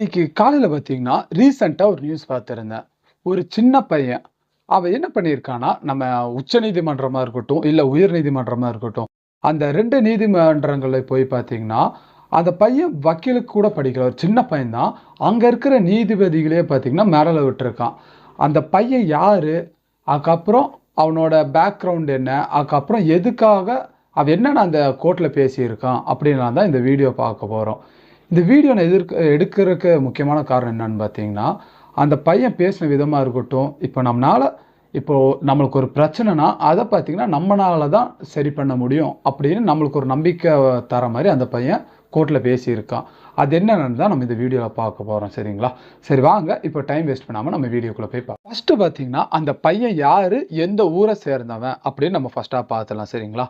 இன்னைக்கு காலையில பார்த்தீங்கன்னா, ரீசென்ட்டா ஒரு நியூஸ் பார்த்திருந்தேன். ஒரு சின்ன பையன். அவன் என்ன பண்ணியிருக்கான்னா, நம்ம உச்சநீதிமன்றமா இருக்கட்டும், இல்ல உயர்நீதிமன்றமா இருக்கட்டும், அந்த 2 நீதிமன்றங்கள்ல போய் பார்த்தீங்கன்னா, அந்த பையன் வக்கீலுக்கு கூட படிக்கல. ஒரு சின்ன பையன் தான். அங்க இருக்கிற நீதிபதிகளே பார்த்தீங்கன்னா, மிரள விட்டுருக்கான். அந்த பையன் யாரு? அதுக்கப்புறம் அவனோட பேக்ரவுண்ட் என்ன? அதுக்கப்புறம் எதுக்காக அவன் என்னென்ன அந்த கோர்ட்ல பேசியிருக்கான்? அப்படின்லாம் தான் இந்த வீடியோ பார்க்க போறோம். இந்த வீடியோ நான் எடுக்கிறதுக்கு முக்கியமான காரணம் என்னன்னு பார்த்தீங்கன்னா, அந்த பையன் பேசின விதமா இருக்கட்டும், இப்போ நம்மளுக்கு ஒரு பிரச்சனைனா, அத பார்த்தீங்கன்னா, நம்மனால தான் சரி பண்ண முடியும் அப்படின்னு நம்மளுக்கு ஒரு நம்பிக்கை தர மாரி அந்த பையன் கோர்ட்ல பேசியிருக்கான். அது என்னன்னு தான் நம்ம இந்த வீடியோல பார்க்க போறோம். சரிங்களா? சரி வாங்க, இப்போ டைம் வேஸ்ட் பண்ணாம நம்ம வீடியோக்குள்ள போய் பார்ப்போம். ஃபர்ஸ்ட்டு பார்த்தீங்கன்னா, அந்த பையன் யாரு? எந்த ஊர சேர்ந்தவன்? அப்படின்னு நம்ம ஃபர்ஸ்ட்டா பார்த்துடலாம். சரிங்களா?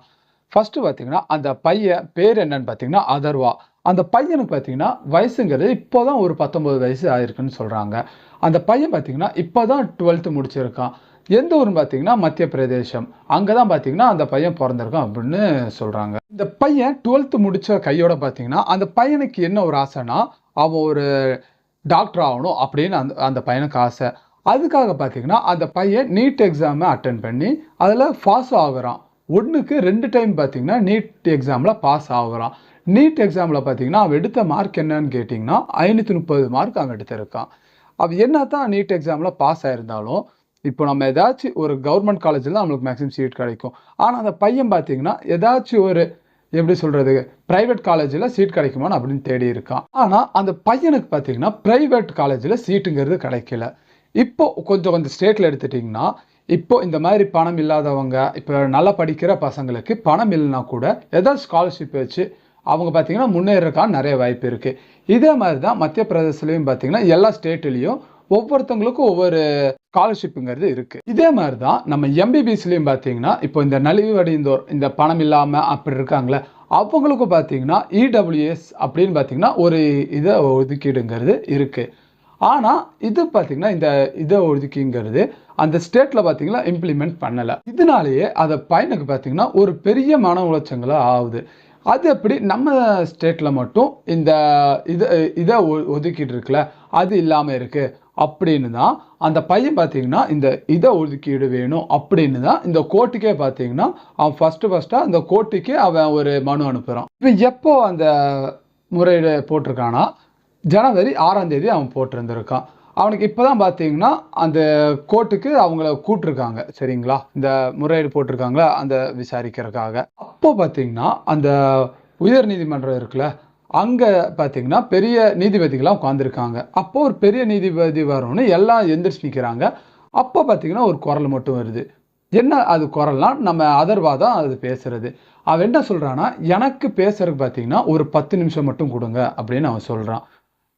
ஃபர்ஸ்ட்டு பார்த்தீங்கன்னா, அந்த பையன் பேர் என்னன்னு பார்த்தீங்கன்னா, அதர்வா. அந்த பையனுக்கு பார்த்தீங்கன்னா, வயசுங்கிறது இப்போ தான் ஒரு 19 வயசு ஆயிருக்குன்னு சொல்றாங்க. அந்த பையன் பார்த்தீங்கன்னா, இப்போ தான் 12th முடிச்சிருக்கான். எந்த ஊருன்னு பார்த்தீங்கன்னா, மத்திய பிரதேசம். அங்க தான் பார்த்தீங்கன்னா, அந்த பையன் பொறந்திருக்கான் அப்படின்னு சொல்றாங்க. இந்த பையன் 12th முடிச்ச கையோட பார்த்தீங்கன்னா, அந்த பையனுக்கு என்ன ஒரு ஆசைன்னா, அவன் ஒரு டாக்டர் ஆகணும் அப்படின்னு அந்த அந்த பையனுக்கு ஆசை. அதுக்காக பார்த்தீங்கன்னா, அந்த பையன் நீட் எக்ஸாம அட்டெண்ட் பண்ணி, அதில பாஸ் ஆகுறான். 1க்கு 2 டைம் பார்த்தீங்கன்னா, நீட் எக்ஸாம்ல பாஸ் ஆகுறான். நீட் எக்ஸாம்ல பார்த்தீங்கன்னா, அவன் எடுத்த மார்க் என்னன்னு கேட்டீங்கன்னா, 530 மார்க் அவன் எடுத்திருக்கான். அவன் என்னதான் நீட் எக்ஸாம்ல பாஸ் ஆயிருந்தாலும், இப்போ நம்ம ஏதாச்சும் ஒரு கவர்மெண்ட் காலேஜ்ல தான் நம்மளுக்கு மேக்ஸிமம் சீட் கிடைக்கும். ஆனா, அந்த பையன் பார்த்தீங்கன்னா, ஏதாச்சும் ஒரு எப்படி சொல்றது? பிரைவேட் காலேஜ்ல சீட் கிடைக்குமான்னு அப்படின்னு தேடி இருக்கான். ஆனா, அந்த பையனுக்கு பார்த்தீங்கன்னா, பிரைவேட் காலேஜ்ல சீட்டுங்கிறது கிடைக்கல. இப்போ கொஞ்சம் கொஞ்சம் ஸ்டேட்ல எடுத்துட்டீங்கன்னா, இப்போ இந்த மாதிரி பணம் இல்லாதவங்க, இப்போ நல்லா படிக்கிற பசங்களுக்கு பணம் இல்லைனா கூட ஏதாவது ஸ்காலர்ஷிப் வச்சு அவங்க பார்த்தீங்கன்னா முன்னேறதுக்கான நிறைய வாய்ப்பு இருக்கு. இதே மாதிரி தான் மத்திய பிரதேசலயும் பார்த்தீங்கன்னா, எல்லா ஸ்டேட்லயும் ஒவ்வொருத்தவங்களுக்கும் ஒவ்வொரு ஸ்காலர்ஷிப்ங்கிறது இருக்கு. இதே மாதிரி தான் நம்ம எம்பிபிஎஸ்லயும் பார்த்தீங்கன்னா, இப்போ இந்த நலிவடைந்தோர், இந்த பணம் இல்லாம அப்படி இருக்காங்கல்ல, அவங்களுக்கும் பார்த்தீங்கன்னா இடபிள்யூஎஸ் அப்படின்னு பார்த்தீங்கன்னா ஒரு ஒதுக்கீடுங்கிறது இருக்கு. ஆனா, இது பார்த்தீங்கன்னா, இந்த ஒதுக்கீங்கிறது அந்த ஸ்டேட்ல பார்த்தீங்கன்னா இம்ப்ளிமெண்ட் பண்ணல. இதனாலேயே அந்த பையனுக்கு பார்த்தீங்கன்னா, ஒரு பெரிய மன உளைச்சல்களா ஆகுது. அது எப்படி நம்ம ஸ்டேட்ல மட்டும் இந்த இத இத ஒதுக்கீடு இருக்குல்ல, அது இல்லாம இருக்கு அப்படின்னு தான் அந்த பையன் பார்த்தீங்கன்னா, இந்த ஒதுக்கீடு வேணும் அப்படின்னு தான் இந்த கோர்ட்டுக்கே பார்த்தீங்கன்னா, அவன் ஃபர்ஸ்ட்டா அந்த கோர்ட்டுக்கே அவன் ஒரு மனு அனுப்புறான். இவன் எப்போ அந்த முறையீடு போட்டிருக்கான்னா, ஜனவரி 6ஆம் தேதி அவன் போட்டிருந்திருக்கான். அவனுக்கு இப்போ தான் பார்த்தீங்கன்னா, அந்த கோர்ட்டுக்கு அவங்கள கூப்பிட்டுருக்காங்க. சரிங்களா? இந்த முறையீடு போட்டிருக்காங்களா, அந்த விசாரிக்கிறதுக்காக. அப்போ பார்த்தீங்கன்னா, அந்த உயர் நீதிமன்றம் இருக்குல்ல, அங்க பார்த்தீங்கன்னா, பெரிய நீதிபதிகளா உட்கார்ந்திருக்காங்க. அப்போ ஒரு பெரிய நீதிபதி வரவுனே எல்லாம் எந்திரிச்சு நிக்கிறாங்க. அப்போ பார்த்தீங்கன்னா, ஒரு குரல் மட்டும் வருது. என்ன அது குரல்னா, நம்ம அதர்வா தான் அது பேசுறது. அவன் என்ன சொல்றான்னா, எனக்கு பேசுறதுக்கு பார்த்தீங்கன்னா, ஒரு 10 நிமிஷம் மட்டும் குடுங்க அப்படின்னு அவன் சொல்றான்.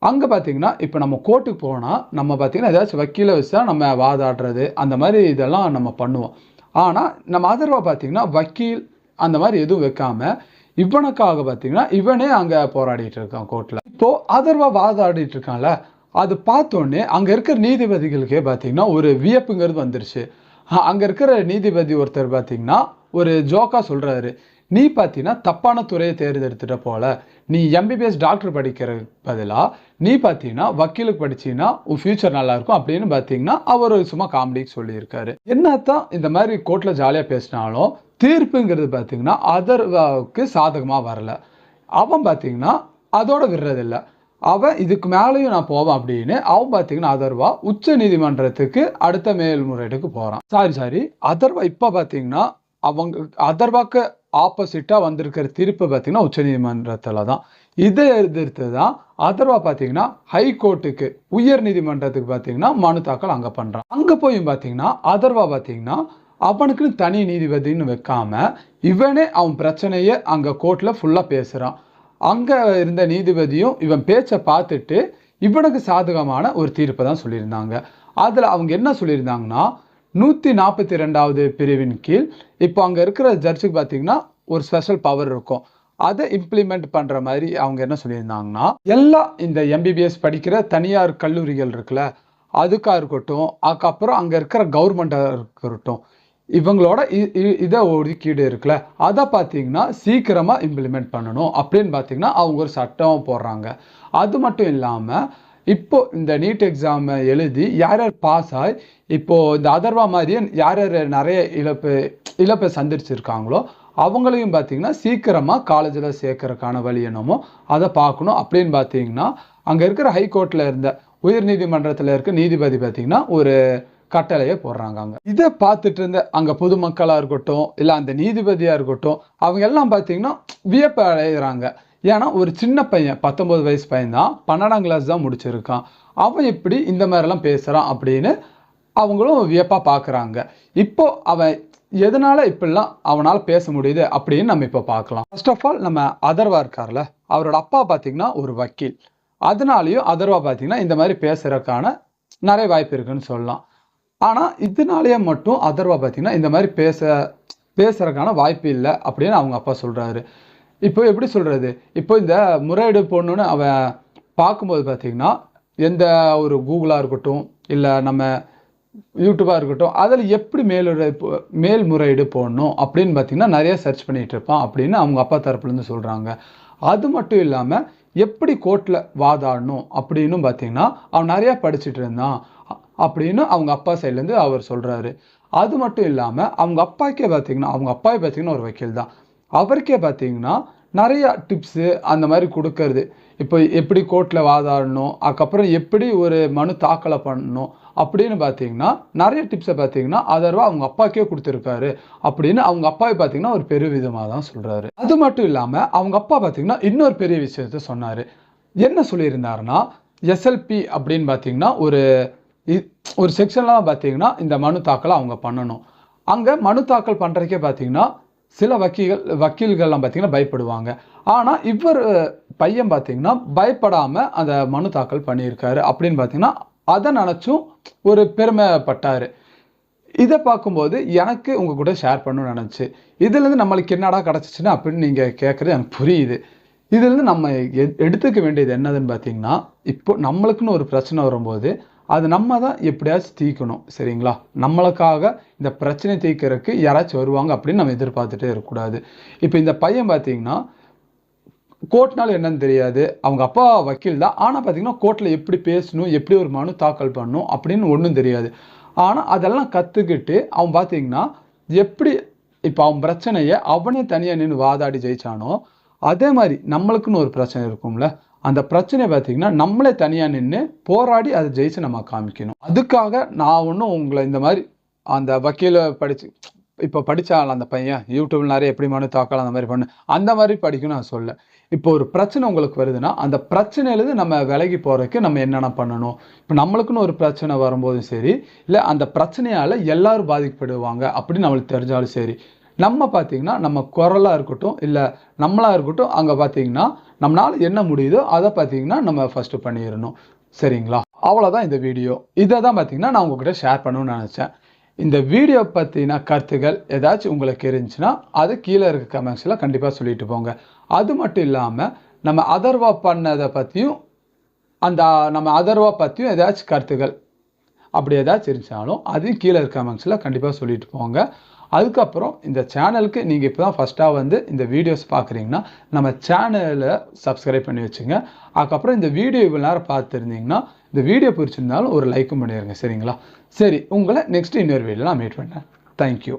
அங்க பார்த்தீங்கன்னா, இப்ப நம்ம கோர்ட்டுக்கு போனா, நம்ம பார்த்தீங்கன்னா, ஏதாச்சும் வக்கீல வச்சு தான் நம்ம வாதாடுறது, அந்த மாரி இதெல்லாம் நம்ம பண்ணுவோம். ஆனா, நம்ம அதர்வா பார்த்தீங்கன்னா, வக்கீல் அந்த மாரி எதுவும் வைக்காம, இவனுக்காக பார்த்தீங்கன்னா, இவனே அங்க போராடிட்டு இருக்கான் கோர்ட்ல. இப்போ அதர்வா வாதாடிட்டு இருக்கான்ல, அது பார்த்தோனே அங்க இருக்கிற நீதிபதிகளுக்கே பார்த்தீங்கன்னா, ஒரு வியப்புங்கிறது வந்துருச்சு. அங்க இருக்கிற நீதிபதி ஒருத்தர் பார்த்தீங்கன்னா, ஒரு ஜோக்கா சொல்றாரு. "நீ பார்த்தீங்கன்னா, தப்பான துறைய தேர்ந்தெடுத்துட்ட போல. நீ எம்பிபிஎஸ் டாக்டர் படிக்கிறதுக்கு பதிலா, நீ பார்த்தீங்கன்னா, வக்கீலுக்கு படிச்சீன்னா, உன் ஃபியூச்சர் நல்லாயிருக்கும்." அப்படின்னு பார்த்தீங்கன்னா, அவரு சும்மா காமெடிக்கு சொல்லியிருக்காரு. என்னத்தான் இந்த மாரி கோர்ட்ல ஜாலியா பேசினாலும், தீர்ப்புங்கிறது பார்த்தீங்கன்னா, அதர்வாவுக்கு சாதகமா வரல. அவன் பார்த்தீங்கன்னா, அதோட விடுறதில்ல. அவன் இதுக்கு மேலயும் நான் போவேன் அப்படின்னு, அவன் பார்த்தீங்கன்னா அதர்வா உச்ச நீதிமன்றத்துக்கு அடுத்த மேல்முறையீடுக்கு போறான். சாரி. அதர்வா இப்ப பார்த்தீங்கன்னா, அதர்வாக்கு ஆப்போசிட்டா வந்திருக்கிற தீர்ப்பு பார்த்தீங்கன்னா, உச்ச நீதிமன்றத்துல தான். இதை எதிர்த்து தான் அதர்வா பார்த்தீங்கன்னா, ஹை கோர்ட்டுக்கு உயர் நீதிமன்றத்துக்கு பார்த்தீங்கன்னா, மனு தாக்கல் அங்க பண்றான். அங்க போயும் பார்த்தீங்கன்னா, அதர்வா பார்த்தீங்கன்னா, அவனுக்குன்னு தனி நீதிபதின்னு வைக்காம, இவனே அவன் பிரச்சனைய அங்க கோர்ட்ல ஃபுல்லா பேசுறான். அங்க இருந்த நீதிபதியும் இவன் பேச்ச பார்த்துட்டு, இவனுக்கு சாதகமான ஒரு தீர்ப்ப தான் சொல்லியிருந்தாங்க. அதுல அவங்க என்ன சொல்லியிருந்தாங்கன்னா, 142வது பிரிவின் கீழ் இப்போ அங்க இருக்கிற ஜட்ஜுக்கு பார்த்தீங்கன்னா, ஒரு ஸ்பெஷல் பவர் இருக்கும். அத இம்ப்ளிமெண்ட் பண்ற மாரி அவங்க என்ன சொல்லியிருந்தாங்கன்னா, எல்லா இந்த எம்பிபிஎஸ் படிக்கிற தனியார் கல்லூரிகள் இருக்குல்ல, அதுக்கா இருக்கட்டும், அதுக்கப்புறம் அங்க இருக்கிற கவர்மெண்ட்டா இருக்கட்டும், இவங்களோட இத ஒதுக்கீடு இருக்குல்ல, அத பார்த்தீங்கன்னா சீக்கிரமா இம்ப்ளிமெண்ட் பண்ணணும் அப்படின்னு பார்த்தீங்கன்னா, அவங்க ஒரு சட்டம் போடுறாங்க. அது மட்டும் இல்லாம, இப்போ இந்த நீட் எக்ஸாம் எழுதி யார் யார் பாஸ் ஆகி இப்போ இந்த அதர்வா மாதிரியே யார் யார் நிறைய இழப்பை சந்திச்சிருக்காங்களோ அவங்களையும் பார்த்தீங்கன்னா சீக்கிரமாக காலேஜில் சேர்க்கறதுக்கான வழி என்னமோ அதை பார்க்கணும். அப்படின்னு பார்த்தீங்கன்னா அங்கே இருக்கிற ஹைகோர்ட்டில் இருந்த உயர் நீதிமன்றத்தில் இருக்க நீதிபதி பார்த்தீங்கன்னா ஒரு கட்டளையை போடுறாங்க. அங்கே இதை பார்த்துட்டு இருந்த அங்கே பொதுமக்களாக இருக்கட்டும் இல்லை அந்த நீதிபதியாக இருக்கட்டும் அவங்க எல்லாம் பார்த்தீங்கன்னா வியப்பு அடைகிறாங்க. ஏன்னா ஒரு சின்ன பையன் 19 வயசு பையன் தான், 12ஆம் கிளாஸ் தான் முடிச்சிருக்கான், அவன் எப்படி இந்த மாதிரிலாம் பேசுகிறான் அப்படின்னு அவங்களும் வியப்பாக பார்க்குறாங்க. இப்போ அவன் எதனால இப்படிலாம் அவனால் பேச முடியுது அப்படின்னு நம்ம இப்போ பார்க்கலாம். ஃபர்ஸ்ட் ஆஃப் ஆல் நம்ம அதர்வா இருக்கார்ல, அவரோட அப்பா பார்த்தீங்கன்னா ஒரு வக்கீல், அதனாலையும் அதர்வா பார்த்தீங்கன்னா இந்த மாதிரி பேசுறதுக்கான நிறைய வாய்ப்பு இருக்குன்னு சொல்லலாம். ஆனால் இதனாலேயே மட்டும் அதர்வா பார்த்தீங்கன்னா இந்த மாதிரி பேசுறதுக்கான வாய்ப்பு இல்லை அப்படின்னு அவங்க அப்பா சொல்கிறாரு. இப்போ எப்படி சொல்கிறது, இப்போ இந்த முறையீடு போடணுன்னு அவன் பார்க்கும்போது பார்த்தீங்கன்னா எந்த ஒரு கூகுளாக இருக்கட்டும் இல்லை நம்ம யூடியூபாக இருக்கட்டும் அதில் எப்படி மேல்முறையீடு போடணும் அப்படின்னு பார்த்தீங்கன்னா நிறைய சர்ச் பண்ணிகிட்டு இருப்பான் அப்படின்னு அவங்க அப்பா தரப்புலேருந்து சொல்கிறாங்க. அது மட்டும் இல்லாமல் எப்படி கோர்ட்டில் வாதாடணும் அப்படின்னு பார்த்தீங்கன்னா அவன் நிறையா படிச்சுட்டு இருந்தான் அப்படின்னு அவங்க அப்பா சைட்லேருந்து அவர் சொல்கிறாரு. அது மட்டும் இல்லாமல் அவங்க அப்பாவே பார்த்தீங்கன்னா ஒரு வக்கீல் தான், அவருக்கே பார்த்தீங்கன்னா நிறையா டிப்ஸு அந்த மாதிரி கொடுக்கறது. இப்போ எப்படி கோர்ட்டில் வாதாடணும், அதுக்கப்புறம் எப்படி ஒரு மனு தாக்கலை பண்ணணும் அப்படின்னு பார்த்தீங்கன்னா நிறைய டிப்ஸை பார்த்தீங்கன்னா அதர்வா அவங்க அப்பாக்கே கொடுத்துருக்காரு அப்படின்னு அவங்க அப்பாவை பார்த்தீங்கன்னா ஒரு பெரிய விதமாக தான் சொல்கிறாரு. அது மட்டும் இல்லாமல் அவங்க அப்பா பார்த்தீங்கன்னா இன்னொரு பெரிய விஷயத்த சொன்னார். என்ன சொல்லியிருந்தாருன்னா எஸ்எல்பி அப்படின்னு பார்த்தீங்கன்னா ஒரு செக்ஷன்லாம் பார்த்தீங்கன்னா இந்த மனு தாக்கலை அவங்க பண்ணணும். அங்கே மனு தாக்கல் பண்ணுறதுக்கே பார்த்தீங்கன்னா சில வக்கீல்கள்லாம் பார்த்தீங்கன்னா பயப்படுவாங்க. ஆனால் இவர் பையன் பார்த்தீங்கன்னா பயப்படாமல் அந்த மனு தாக்கல் பண்ணியிருக்காரு அப்படின்னு பார்த்தீங்கன்னா அதை நினச்சும் ஒரு பெருமைப்பட்டார். இதை பார்க்கும்போது எனக்கு உங்கள் கூட ஷேர் பண்ணணும்னு நினச்சி இதுலேருந்து நம்மளுக்கு என்னடா கிடச்சிச்சின்னு அப்படின்னு நீங்கள் கேட்குறது எனக்கு புரியுது. இதுலேருந்து நம்ம எடுத்துக்க வேண்டியது என்னதுன்னு பார்த்தீங்கன்னா இப்போ நம்மளுக்குன்னு ஒரு பிரச்சனை வரும்போது அது நம்ம தான் எப்படியாச்சும் தீர்க்கணும், சரிங்களா? நம்மளுக்காக இந்த பிரச்சனை தீர்க்கறதுக்கு யாராச்சும் வருவாங்க அப்படின்னு நம்ம எதிர்பார்த்துட்டே இருக்கக்கூடாது. இப்போ இந்த பையன் பார்த்தீங்கன்னா கோர்ட்னால என்னன்னு தெரியாது, அவங்க அப்பா வக்கீல் தான், ஆனால் பார்த்தீங்கன்னா கோர்ட்டில் எப்படி பேசணும், எப்படி ஒரு மனு தாக்கல் பண்ணணும் அப்படின்னு ஒன்றும் தெரியாது. ஆனால் அதெல்லாம் கற்றுக்கிட்டு அவன் பார்த்தீங்கன்னா எப்படி இப்போ அவன் பிரச்சனையை அவனே தனியாக நின்று வாதாடி ஜெயிச்சானோ அதே மாதிரி நம்மளுக்குன்னு ஒரு பிரச்சனை இருக்கும்ல, அந்த பிரச்சனை பார்த்தீங்கன்னா நம்மளே தனியாக நின்று போராடி அதை ஜெயிச்சு நம்ம காமிக்கணும். அதுக்காக நான் ஒன்றும் உங்களை இந்த மாதிரி அந்த வக்கீலை இப்போ படித்தாள் அந்த பையன் யூடியூப்ல நிறைய எப்படி மனு தாக்கல் அந்த மாதிரி அந்த மாதிரி படிக்கணும் நான் சொல்ல. இப்போ ஒரு பிரச்சனை உங்களுக்கு வருதுன்னா அந்த பிரச்சனையிலேருந்து நம்ம விலகி போகிறதுக்கு நம்ம என்னென்ன பண்ணணும். இப்போ நம்மளுக்குன்னு ஒரு பிரச்சனை வரும்போதும் சரி இல்லை அந்த பிரச்சனையால் எல்லாரும் பாதிக்கப்படுவாங்க அப்படின்னு நம்மளுக்கு தெரிஞ்சாலும் சரி, நம்ம பார்த்தீங்கன்னா நம்ம குரலாக இருக்கட்டும் இல்லை நம்மளாக இருக்கட்டும் அங்கே பார்த்தீங்கன்னா நம்மளால் என்ன முடியுதோ அதை பார்த்தீங்கன்னா நம்ம ஃபஸ்ட்டு பண்ணிடணும், சரிங்களா? அவ்வளோதான் இந்த வீடியோ. இதை தான் பார்த்தீங்கன்னா நான் உங்ககிட்ட ஷேர் பண்ணணும்னு நினச்சேன். இந்த வீடியோ பற்றின கருத்துக்கள் ஏதாச்சும் உங்களுக்கு இருந்துச்சுன்னா அது கீழே இருக்க கமெண்ட்ஸில் கண்டிப்பாக சொல்லிட்டு போங்க. அது மட்டும் இல்லாமல் நம்ம அதர்வா பண்ணதை பற்றியும் நம்ம அதர்வா பற்றியும் ஏதாச்சும் கருத்துக்கள் அப்படி ஏதாச்சும் இருந்துச்சாலும் அதையும் கீழே இருக்க கமெண்ட்ஸில் கண்டிப்பாக சொல்லிட்டு போங்க. அதுக்கப்புறம் இந்த சேனலுக்கு நீங்கள் இப்போ தான் ஃபஸ்ட்டாக வந்து இந்த வீடியோஸ் பார்க்குறீங்கன்னா நம்ம சேனலை சப்ஸ்கிரைப் பண்ணி வச்சுங்க. அதுக்கப்புறம் இந்த வீடியோ இவ்வளோ நேரம் பார்த்துருந்தீங்கன்னா இந்த வீடியோ பிடிச்சிருந்தாலும் ஒரு லைக்கும் பண்ணிடுங்க, சரிங்களா? சரி, உங்களை நெக்ஸ்ட் இன்னொரு வீடியோவில் நான் மீட் பண்ணேன். தேங்க்யூ.